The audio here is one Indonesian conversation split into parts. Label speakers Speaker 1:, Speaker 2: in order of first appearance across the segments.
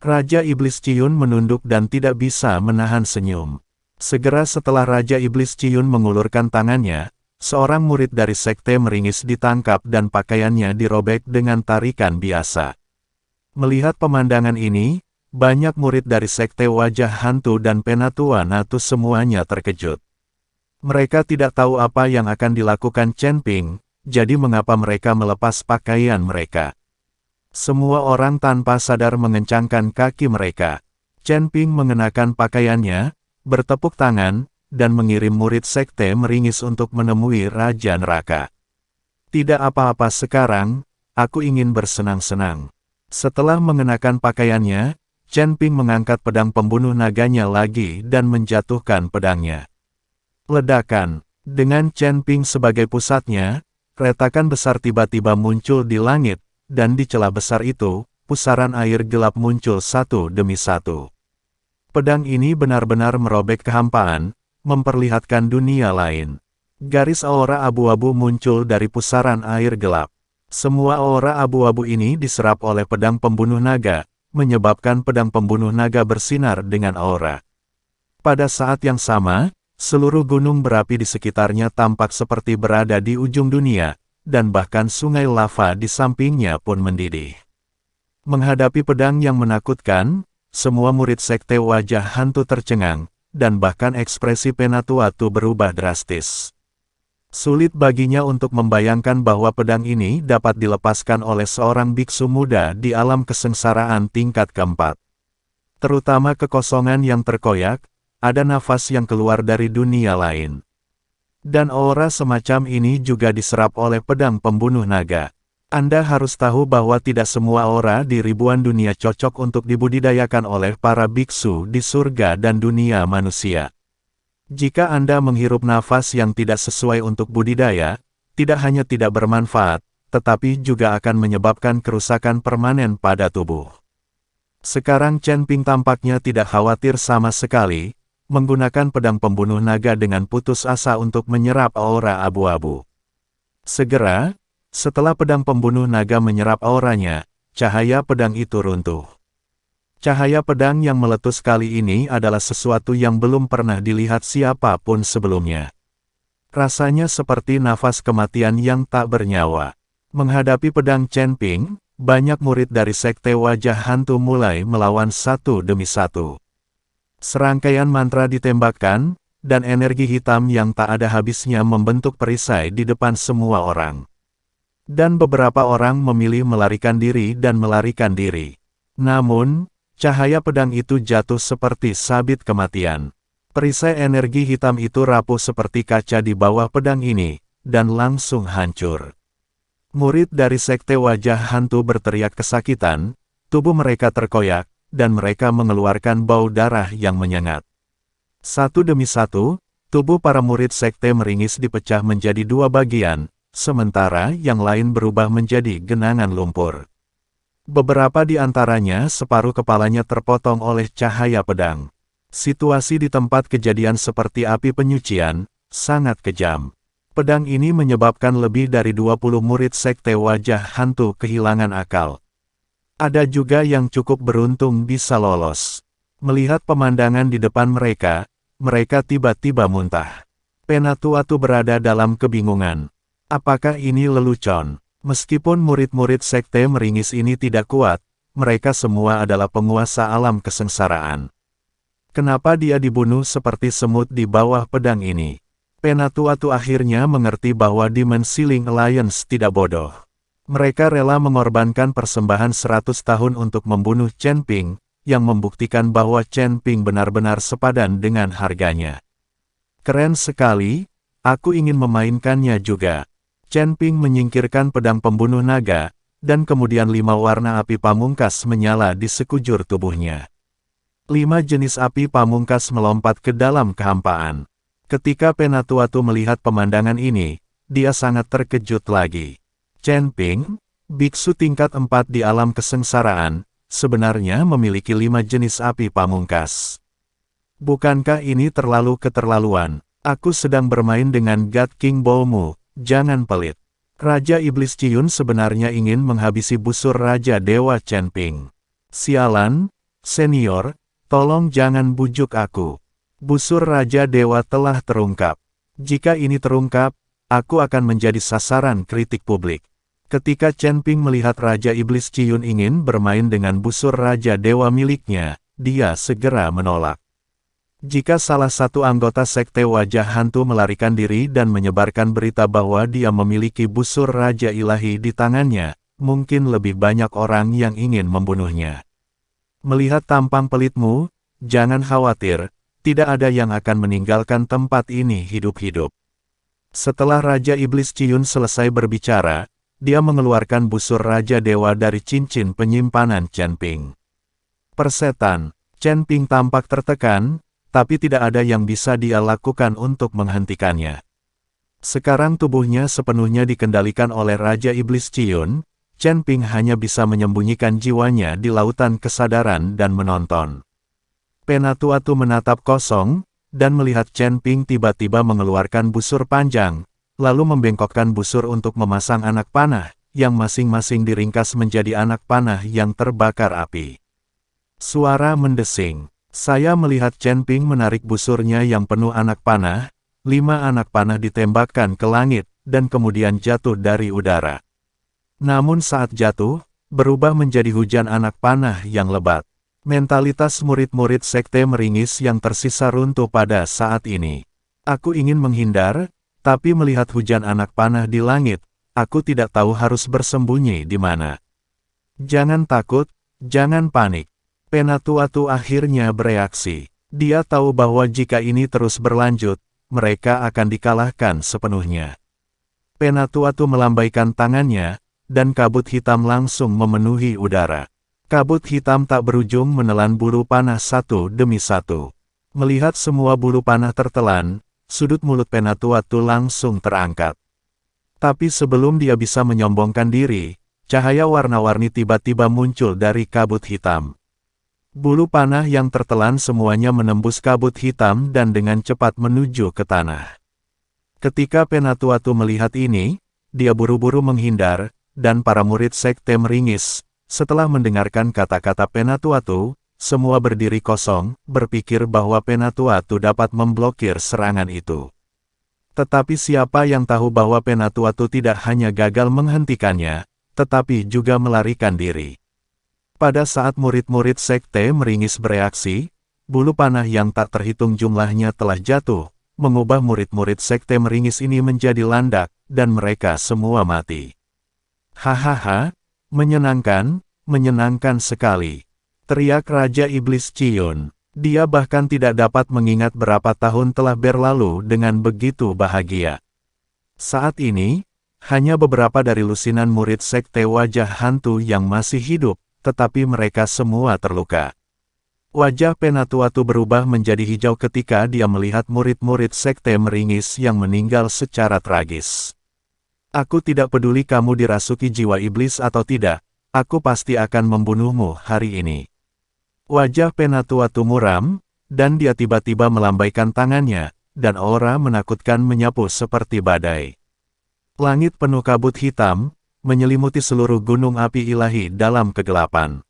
Speaker 1: Raja Iblis Ciyun menunduk dan tidak bisa menahan senyum. Segera setelah Raja Iblis Ciyun mengulurkan tangannya, seorang murid dari sekte meringis ditangkap dan pakaiannya dirobek dengan tarikan biasa. Melihat pemandangan ini, banyak murid dari sekte wajah hantu dan penatua Natu semuanya terkejut. Mereka tidak tahu apa yang akan dilakukan Chen Ping, jadi mengapa mereka melepas pakaian mereka. Semua orang tanpa sadar mengencangkan kaki mereka. Chen Ping mengenakan pakaiannya, bertepuk tangan, dan mengirim murid sekte meringis untuk menemui Raja Neraka. Tidak apa-apa sekarang, aku ingin bersenang-senang. Setelah mengenakan pakaiannya, Chen Ping mengangkat pedang pembunuh naganya lagi dan menjatuhkan pedangnya. Ledakan. Dengan Chen Ping sebagai pusatnya, retakan besar tiba-tiba muncul di langit, dan di celah besar itu, pusaran air gelap muncul satu demi satu. Pedang ini benar-benar merobek kehampaan, memperlihatkan dunia lain. Garis aura abu-abu muncul dari pusaran air gelap. Semua aura abu-abu ini diserap oleh pedang pembunuh naga, menyebabkan pedang pembunuh naga bersinar dengan aura. Pada saat yang sama, seluruh gunung berapi di sekitarnya tampak seperti berada di ujung dunia, dan bahkan sungai lava di sampingnya pun mendidih. Menghadapi pedang yang menakutkan, semua murid sekte wajah hantu tercengang, dan bahkan ekspresi Penatua Tu berubah drastis. Sulit baginya untuk membayangkan bahwa pedang ini dapat dilepaskan oleh seorang biksu muda di alam kesengsaraan tingkat keempat. Terutama kekosongan yang terkoyak, ada nafas yang keluar dari dunia lain. Dan aura semacam ini juga diserap oleh pedang pembunuh naga. Anda harus tahu bahwa tidak semua aura di ribuan dunia cocok untuk dibudidayakan oleh para biksu di surga dan dunia manusia. Jika Anda menghirup nafas yang tidak sesuai untuk budidaya, tidak hanya tidak bermanfaat, tetapi juga akan menyebabkan kerusakan permanen pada tubuh. Sekarang Chen Ping tampaknya tidak khawatir sama sekali, menggunakan pedang pembunuh naga dengan putus asa untuk menyerap aura abu-abu. Segera, setelah pedang pembunuh naga menyerap auranya, cahaya pedang itu runtuh. Cahaya pedang yang meletus kali ini adalah sesuatu yang belum pernah dilihat siapapun sebelumnya. Rasanya seperti nafas kematian yang tak bernyawa. Menghadapi pedang Chen Ping, banyak murid dari sekte wajah hantu mulai melawan satu demi satu. Serangkaian mantra ditembakkan, dan energi hitam yang tak ada habisnya membentuk perisai di depan semua orang. Dan beberapa orang memilih melarikan diri dan melarikan diri. Namun, cahaya pedang itu jatuh seperti sabit kematian. Perisai energi hitam itu rapuh seperti kaca di bawah pedang ini, dan langsung hancur. Murid dari sekte wajah hantu berteriak kesakitan, tubuh mereka terkoyak, dan mereka mengeluarkan bau darah yang menyengat. Satu demi satu, tubuh para murid sekte meringis dipecah menjadi dua bagian, sementara yang lain berubah menjadi genangan lumpur. Beberapa di antaranya separuh kepalanya terpotong oleh cahaya pedang. Situasi di tempat kejadian seperti api penyucian, sangat kejam. Pedang ini menyebabkan lebih dari 20 murid sekte wajah hantu kehilangan akal. Ada juga yang cukup beruntung bisa lolos. Melihat pemandangan di depan mereka, mereka tiba-tiba muntah. Penatua Tu berada dalam kebingungan. Apakah ini lelucon? Meskipun murid-murid sekte meringis ini tidak kuat, mereka semua adalah penguasa alam kesengsaraan. Kenapa dia dibunuh seperti semut di bawah pedang ini? Penatua Tu akhirnya mengerti bahwa Demon Sealing Alliance tidak bodoh. Mereka rela mengorbankan persembahan 100 tahun untuk membunuh Chen Ping, yang membuktikan bahwa Chen Ping benar-benar sepadan dengan harganya. Keren sekali, aku ingin memainkannya juga. Chen Ping menyingkirkan pedang pembunuh naga, dan kemudian 5 warna api pamungkas menyala di sekujur tubuhnya. 5 jenis api pamungkas melompat ke dalam kehampaan. Ketika Penatua Tu melihat pemandangan ini, dia sangat terkejut lagi. Chen Ping, biksu tingkat 4 di alam kesengsaraan, sebenarnya memiliki 5 jenis api pamungkas. Bukankah ini terlalu keterlaluan? Aku sedang bermain dengan God King Bowmu. Jangan pelit. Raja Iblis Ciyun sebenarnya ingin menghabisi busur Raja Dewa Chen Ping. Sialan, Senior, tolong jangan bujuk aku. Busur Raja Dewa telah terungkap. Jika ini terungkap, aku akan menjadi sasaran kritik publik. Ketika Chen Ping melihat Raja Iblis Ciyun ingin bermain dengan busur Raja Dewa miliknya, dia segera menolak. Jika salah satu anggota sekte wajah hantu melarikan diri dan menyebarkan berita bahwa dia memiliki busur Raja Ilahi di tangannya, mungkin lebih banyak orang yang ingin membunuhnya. Melihat tampang pelitmu, jangan khawatir, tidak ada yang akan meninggalkan tempat ini hidup-hidup. Setelah Raja Iblis Ciyun selesai berbicara, dia mengeluarkan busur Raja Dewa dari cincin penyimpanan Chen Ping. Persetan, Chen Ping tampak tertekan, tapi tidak ada yang bisa dia lakukan untuk menghentikannya. Sekarang tubuhnya sepenuhnya dikendalikan oleh Raja Iblis Ciyun, Chen Ping hanya bisa menyembunyikan jiwanya di lautan kesadaran dan menonton. Penatuatu menatap kosong, dan melihat Chen Ping tiba-tiba mengeluarkan busur panjang, lalu membengkokkan busur untuk memasang anak panah, yang masing-masing diringkas menjadi anak panah yang terbakar api. Suara mendesing. Saya melihat Chen Ping menarik busurnya yang penuh anak panah, 5 anak panah ditembakkan ke langit, dan kemudian jatuh dari udara. Namun saat jatuh, berubah menjadi hujan anak panah yang lebat. Mentalitas murid-murid sekte meringis yang tersisa runtuh pada saat ini. Aku ingin menghindar, tapi melihat hujan anak panah di langit, aku tidak tahu harus bersembunyi di mana. Jangan takut, jangan panik. Penatuatu akhirnya bereaksi. Dia tahu bahwa jika ini terus berlanjut, mereka akan dikalahkan sepenuhnya. Penatuatu melambaikan tangannya, dan kabut hitam langsung memenuhi udara. Kabut hitam tak berujung menelan bulu panah satu demi satu. Melihat semua bulu panah tertelan, sudut mulut Penatuatu langsung terangkat. Tapi sebelum dia bisa menyombongkan diri, cahaya warna-warni tiba-tiba muncul dari kabut hitam. Bulu panah yang tertelan semuanya menembus kabut hitam dan dengan cepat menuju ke tanah. Ketika Penatuatu melihat ini, dia buru-buru menghindar, dan para murid sekte meringis. Setelah mendengarkan kata-kata Penatuatu, semua berdiri kosong, berpikir bahwa Penatuatu dapat memblokir serangan itu. Tetapi siapa yang tahu bahwa Penatuatu tidak hanya gagal menghentikannya, tetapi juga melarikan diri. Pada saat murid-murid sekte meringis bereaksi, bulu panah yang tak terhitung jumlahnya telah jatuh, mengubah murid-murid sekte meringis ini menjadi landak, dan mereka semua mati. Hahaha, menyenangkan, menyenangkan sekali. Teriak Raja Iblis Ciyun. Dia bahkan tidak dapat mengingat berapa tahun telah berlalu dengan begitu bahagia. Saat ini, hanya beberapa dari lusinan murid sekte wajah hantu yang masih hidup, tetapi mereka semua terluka. Wajah Penatuatu berubah menjadi hijau ketika dia melihat murid-murid sekte meringis yang meninggal secara tragis. Aku tidak peduli kamu dirasuki jiwa iblis atau tidak, aku pasti akan membunuhmu hari ini. Wajah Penatuatu muram, dan dia tiba-tiba melambaikan tangannya, dan aura menakutkan menyapu seperti badai. Langit penuh kabut hitam, menyelimuti seluruh gunung api ilahi dalam kegelapan.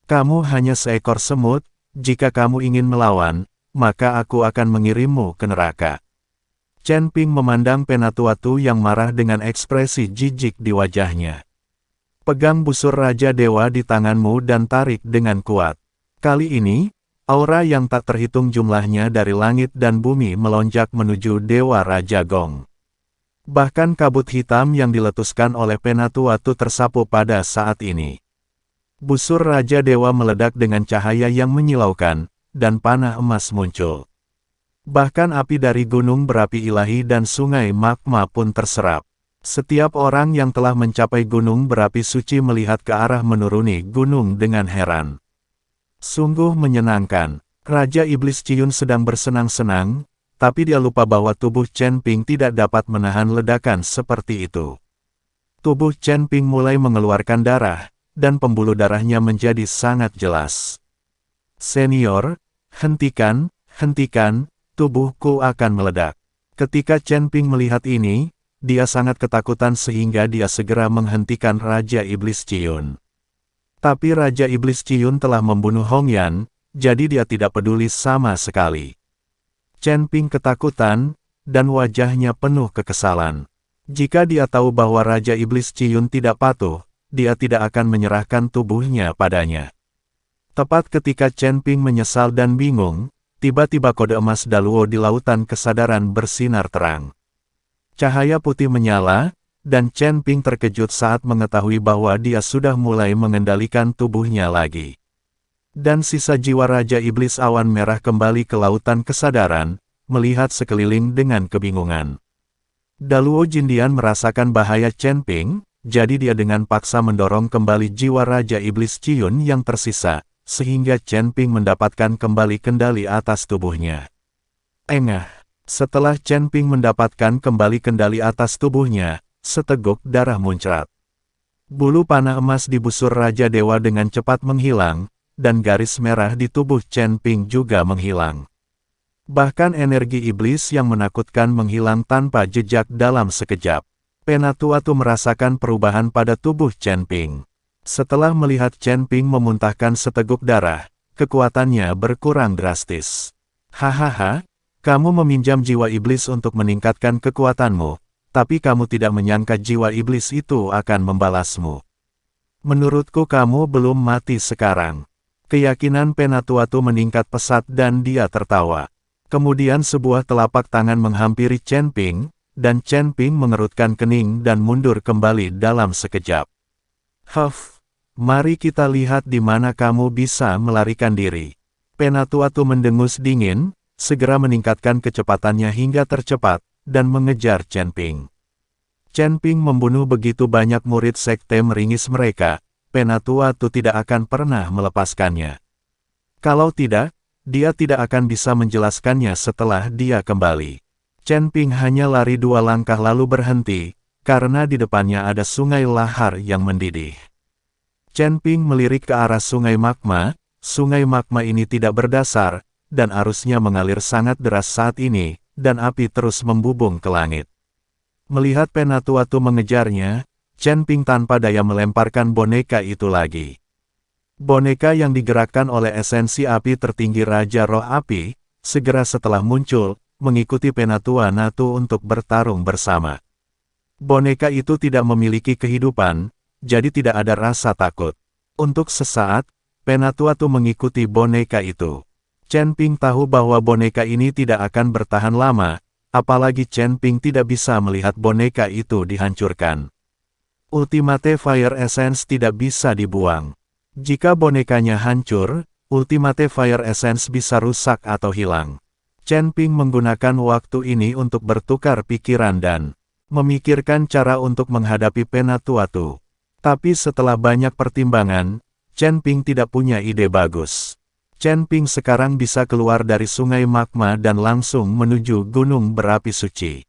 Speaker 1: Kamu hanya seekor semut, jika kamu ingin melawan, maka aku akan mengirimmu ke neraka. Chen Ping memandang Penatuatu yang marah dengan ekspresi jijik di wajahnya. Pegang busur Raja Dewa di tanganmu dan tarik dengan kuat. Kali ini, aura yang tak terhitung jumlahnya dari langit dan bumi melonjak menuju Dewa Raja Gong. Bahkan kabut hitam yang diletuskan oleh Penatuatu tersapu pada saat ini. Busur Raja Dewa meledak dengan cahaya yang menyilaukan, dan panah emas muncul. Bahkan api dari gunung berapi ilahi dan sungai magma pun terserap. Setiap orang yang telah mencapai gunung berapi suci melihat ke arah menuruni gunung dengan heran. Sungguh menyenangkan. Raja Iblis Ciyun sedang bersenang-senang, tapi dia lupa bahwa tubuh Chen Ping tidak dapat menahan ledakan seperti itu. Tubuh Chen Ping mulai mengeluarkan darah, dan pembuluh darahnya menjadi sangat jelas. Senior, hentikan, hentikan, tubuhku akan meledak. Ketika Chen Ping melihat ini, dia sangat ketakutan sehingga dia segera menghentikan Raja Iblis Ciyun. Tapi Raja Iblis Ciyun telah membunuh Hong Yan, jadi dia tidak peduli sama sekali. Chen Ping ketakutan, dan wajahnya penuh kekesalan. Jika dia tahu bahwa Raja Iblis Ciyun tidak patuh, dia tidak akan menyerahkan tubuhnya padanya. Tepat ketika Chen Ping menyesal dan bingung, tiba-tiba kode emas Daluo di lautan kesadaran bersinar terang. Cahaya putih menyala, dan Chen Ping terkejut saat mengetahui bahwa dia sudah mulai mengendalikan tubuhnya lagi. Dan sisa jiwa Raja Iblis Awan Merah kembali ke lautan kesadaran, melihat sekeliling dengan kebingungan. Daluo Jindian merasakan bahaya Chen Ping, jadi dia dengan paksa mendorong kembali jiwa Raja Iblis Ciyun yang tersisa, sehingga Chen Ping mendapatkan kembali kendali atas tubuhnya. Engah, setelah Chen Ping mendapatkan kembali kendali atas tubuhnya, seteguk darah muncrat. Bulu panah emas di busur Raja Dewa dengan cepat menghilang, dan garis merah di tubuh Chen Ping juga menghilang. Bahkan energi iblis yang menakutkan menghilang tanpa jejak dalam sekejap. Penatuatu merasakan perubahan pada tubuh Chen Ping. Setelah melihat Chen Ping memuntahkan seteguk darah, kekuatannya berkurang drastis. Hahaha, kamu meminjam jiwa iblis untuk meningkatkan kekuatanmu, tapi kamu tidak menyangka jiwa iblis itu akan membalasmu. Menurutku kamu belum mati sekarang. Keyakinan Penatuatu meningkat pesat dan dia tertawa. Kemudian sebuah telapak tangan menghampiri Chen Ping, dan Chen Ping mengerutkan kening dan mundur kembali dalam sekejap. Huff, mari kita lihat di mana kamu bisa melarikan diri. Penatuatu mendengus dingin, segera meningkatkan kecepatannya hingga tercepat, dan mengejar Chen Ping. Chen Ping membunuh begitu banyak murid sekte meringis mereka, Penatuatu tidak akan pernah melepaskannya. Kalau tidak, dia tidak akan bisa menjelaskannya setelah dia kembali. Chen Ping hanya lari 2 langkah lalu berhenti, karena di depannya ada sungai lahar yang mendidih. Chen Ping melirik ke arah sungai magma ini tidak berdasar, dan arusnya mengalir sangat deras saat ini, dan api terus membubung ke langit. Melihat Penatuatu mengejarnya, Chen Ping tanpa daya melemparkan boneka itu lagi. Boneka yang digerakkan oleh esensi api tertinggi Raja Roh Api, segera setelah muncul, mengikuti Penatuatu untuk bertarung bersama. Boneka itu tidak memiliki kehidupan, jadi tidak ada rasa takut. Untuk sesaat, Penatuatu mengikuti boneka itu. Chen Ping tahu bahwa boneka ini tidak akan bertahan lama, apalagi Chen Ping tidak bisa melihat boneka itu dihancurkan. Ultimate Fire Essence tidak bisa dibuang. Jika bonekanya hancur, Ultimate Fire Essence bisa rusak atau hilang. Chen Ping menggunakan waktu ini untuk bertukar pikiran dan memikirkan cara untuk menghadapi Penatuatu. Tapi setelah banyak pertimbangan, Chen Ping tidak punya ide bagus. Chen Ping sekarang bisa keluar dari sungai magma dan langsung menuju gunung berapi suci.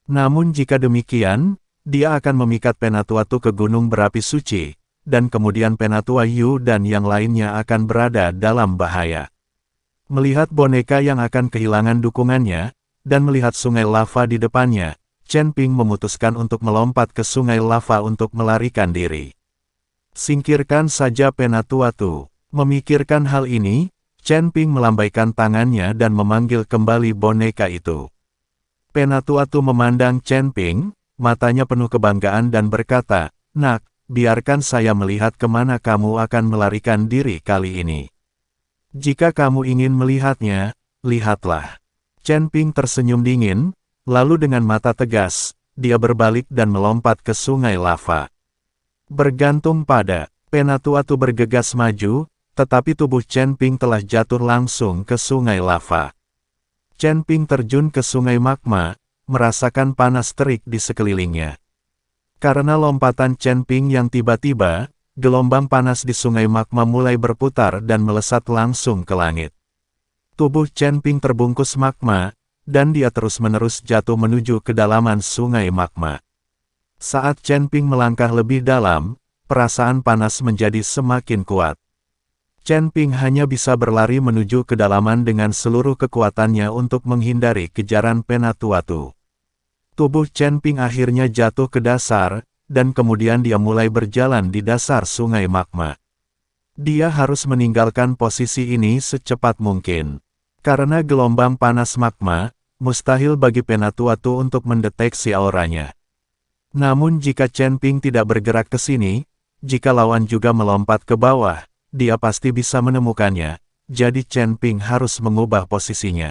Speaker 1: Namun jika demikian, dia akan memikat Penatuatu ke gunung berapi suci, dan kemudian Penatua Yu dan yang lainnya akan berada dalam bahaya. Melihat boneka yang akan kehilangan dukungannya, dan melihat sungai lava di depannya, Chen Ping memutuskan untuk melompat ke sungai lava untuk melarikan diri. Singkirkan saja Penatuatu. Memikirkan hal ini, Chen Ping melambaikan tangannya dan memanggil kembali boneka itu. Penatuatu memandang Chen Ping, matanya penuh kebanggaan dan berkata, "Nak, biarkan saya melihat kemana kamu akan melarikan diri kali ini. Jika kamu ingin melihatnya, lihatlah." Chen Ping tersenyum dingin, lalu dengan mata tegas, dia berbalik dan melompat ke sungai lava. Bergantung pada, Penatuatu bergegas maju, tetapi tubuh Chen Ping telah jatuh langsung ke sungai lava. Chen Ping terjun ke sungai magma, merasakan panas terik di sekelilingnya. Karena lompatan Chen Ping yang tiba-tiba, gelombang panas di sungai magma mulai berputar dan melesat langsung ke langit. Tubuh Chen Ping terbungkus magma, dan dia terus-menerus jatuh menuju kedalaman sungai magma. Saat Chen Ping melangkah lebih dalam, perasaan panas menjadi semakin kuat. Chen Ping hanya bisa berlari menuju kedalaman dengan seluruh kekuatannya untuk menghindari kejaran Penatuatu. Tubuh Chen Ping akhirnya jatuh ke dasar, dan kemudian dia mulai berjalan di dasar sungai magma. Dia harus meninggalkan posisi ini secepat mungkin. Karena gelombang panas magma, mustahil bagi Penatua-Tu untuk mendeteksi auranya. Namun jika Chen Ping tidak bergerak ke sini, jika lawan juga melompat ke bawah, dia pasti bisa menemukannya, jadi Chen Ping harus mengubah posisinya.